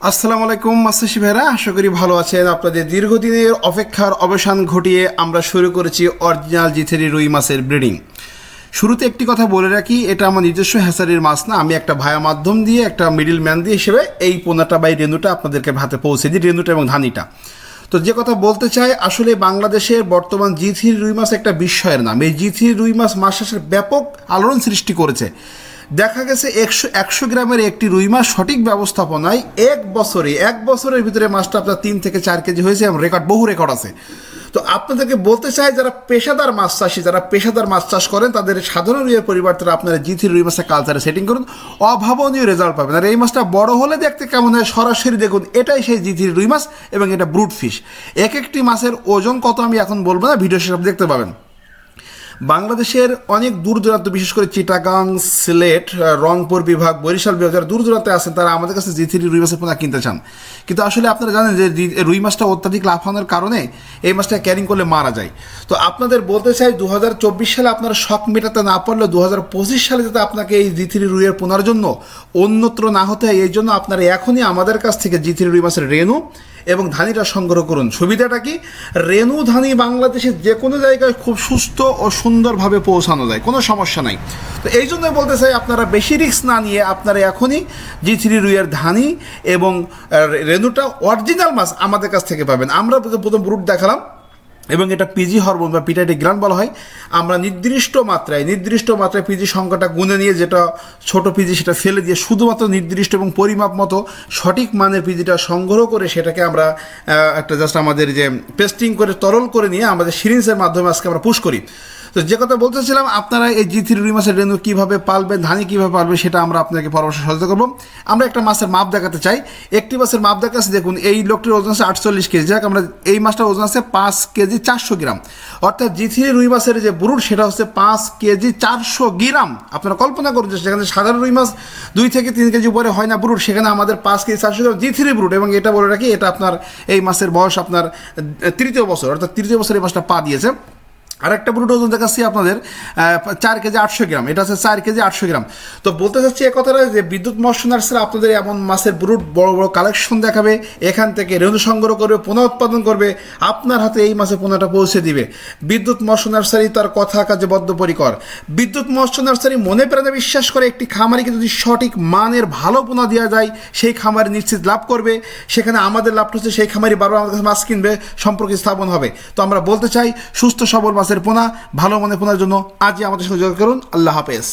আসসালামু আলাইকুম মাসি ভাইরা, আশা করি ভালো আছেন। আপনাদের দীর্ঘদিনের অপেক্ষার অবসান ঘটিয়ে আমরা শুরু করেছি অরিজিনাল জিথেরি রুই মাছের ব্রিডিং। শুরুতে একটি কথা বলে রাখি, এটা আমার নিজস্ব হ্যাচারির মাছ না, আমি একটা ভায়া মাধ্যম দিয়ে, একটা মিডিল ম্যান দিয়ে হিসেবে এই পোনাটা বা এই রেনুটা আপনাদেরকে হাতে পৌঁছে দিই, রেনুটা এবং ধানিটা। তো যে কথা বলতে চাই, আসলে বাংলাদেশের বর্তমান জিথির রুই মাছ একটা বিস্ময়ের নাম। এই জিথির রুই মাছ মাছ চাষের ব্যাপক আলোড়ন সৃষ্টি করেছে। দেখা গেছে একশো গ্রামের একটি রুই মাছ সঠিক ব্যবস্থাপনায় এক বছরের ভিতরে মাছটা আপনার 3 থেকে 4 কেজি হয়েছে, এবং বহু রেকর্ড আছে। তো আপনাদেরকে বলতে চাই, যারা পেশাদার মাছ চাষি, যারা পেশাদার মাছ চাষ করেন, তাদের সাধারণ রুইয়ের পরিবর্তে আপনারা জিথির রুই মাছের কালচারে সেটিং করুন, অভাবনীয় রেজাল্ট পাবেন। আর এই মাছটা বড় হলে দেখতে কেমন হয় সরাসরি দেখুন, এটাই সেই জিথির রুই মাছ, এবং এটা ব্রুড ফিশ। একটি মাছের ওজন কত আমি এখন বলবো না, ভিডিও শেষে দেখতে পাবেন। বাংলাদেশের অনেক দূর দূরান্ত, বিশেষ করে চিটাগাং, সিলেট, রংপুর বিভাগ, বরিশাল বিভাগ, যারা দূর দূরান্তে আছেন, তারা আমাদের কাছে জিথিরি রুই মাছের পোনা কিনতে চান। কিন্তু আসলে আপনারা জানেন যে রুই মাছটা অত্যাধিক লাফানোর কারণে এই মাছটা ক্যারিং করলে মারা যায়। তো আপনাদের বলতে চাই, 2024 সালে আপনারা শখ মেটাতে না পারলে 2025 সালে যাতে আপনাকে এই জিথিরি রুইয়ের পোনার জন্য অন্যত্র না হতে হয়, এই জন্য আপনারা এখনই আমাদের কাছ থেকে জিথিরি রুই মাছের রেনু এবং ধানিটা সংগ্রহ করুন। সুবিধাটা কি, রেনু ধানি বাংলাদেশের যে কোনো জায়গায় খুব সুস্থ ও সুন্দরভাবে পৌঁছানো যায়, কোনো সমস্যা নাই। তো এই জন্য বলতে চাই, আপনারা বেশি রিস্ক না নিয়ে আপনারা এখনই জিথিরি রুইয়ের ধানি এবং রেনুটা অরিজিনাল মাছ আমাদের কাছ থেকে পাবেন। আমরা প্রথম রুট দেখালাম, এবং এটা পিজি হরমোন বা পিটাইটিক গ্ল্যান্ড বলা হয়। আমরা নির্দিষ্ট মাত্রায় পিজি সংখ্যাটা গুনে নিয়ে, যেটা ছোট পিজি সেটা ফেলে দিয়ে শুধুমাত্র নির্দিষ্ট এবং পরিমাপ মতো সঠিক মানের পিজিটা সংগ্রহ করে সেটাকে আমরা একটা জাস্ট আমাদের যে পেস্টিং করে তরল করে নিয়ে আমাদের সিরিঞ্জের মাধ্যমে আজকে আমরা পুশ করি। তো যে কথা বলতেছিলাম, আপনারা এই জিথিরি রুই মাছের রেনু কীভাবে পালবেন, ধানি কীভাবে পালবেন, সেটা আমরা আপনাকে পরামর্শ সচেতন করবো। আমরা একটা মাছের মাপ দেখাতে চাই। একটি মাছের মাপ দেখাচ্ছি, দেখুন এই লোকটির ওজন আছে 48 কেজি। যাক, আমরা এই মাছটার ওজন আছে 5 কেজি 400 গ্রাম। অর্থাৎ জিথিরি রুই মাছের যে ব্রুড, সেটা হচ্ছে 5 কেজি 400 গ্রাম। আপনারা কল্পনা করুন যে সেখানে সাধারণ রুই মাছ 2 থেকে 3 কেজি উপরে হয় না ব্রুড, সেখানে আমাদের 5 কেজি 400 গ্রাম জিথিরি ব্রুড। এবং এটা বলে রাখি, এটা আপনার এই মাছের বয়স আপনার 3য় বছর, অর্থাৎ 3য় বছর এই মাছটা পা দিয়েছে। আরেকটা ব্রুড ওজন দেখাচ্ছি আপনাদের 4 কেজি 800 গ্রাম। এটা হচ্ছে 4 কেজি 800 গ্রাম। তো বলতে চাচ্ছি এ কথাটা যে বিদ্যুৎ মৎস্য নার্সারি আপনাদের এমন মাছের ব্রুড বড় বড় কালেকশন দেখাবে, এখান থেকে রেণু সংগ্রহ করবে, পোনা উৎপাদন করবে, আপনার হাতে এই মাছের পোনাটা পৌঁছে দিবে। বিদ্যুৎ মৎস্য নার্সারি তার কথা কাজে বদ্ধপরিকর। বিদ্যুৎ মৎস্য নার্সারি মনে প্রাণে বিশ্বাস করে, একটি খামারিকে যদি সঠিক মানের ভালো পোনা দেওয়া যায়, সেই খামারি নিশ্চিত লাভ করবে। সেখানে আমাদের লাভটা হচ্ছে সেই খামারি বারবার আমাদের কাছে মাছ কিনবে, সম্পর্ক স্থাপন হবে। তো আমরা বলতে চাই, সুস্থ সবল মাছের পোনা, ভালো মনে পোনার জন্য আজই আমাদের সঙ্গে যোগাযোগ করুন। আল্লাহ হাফেজ।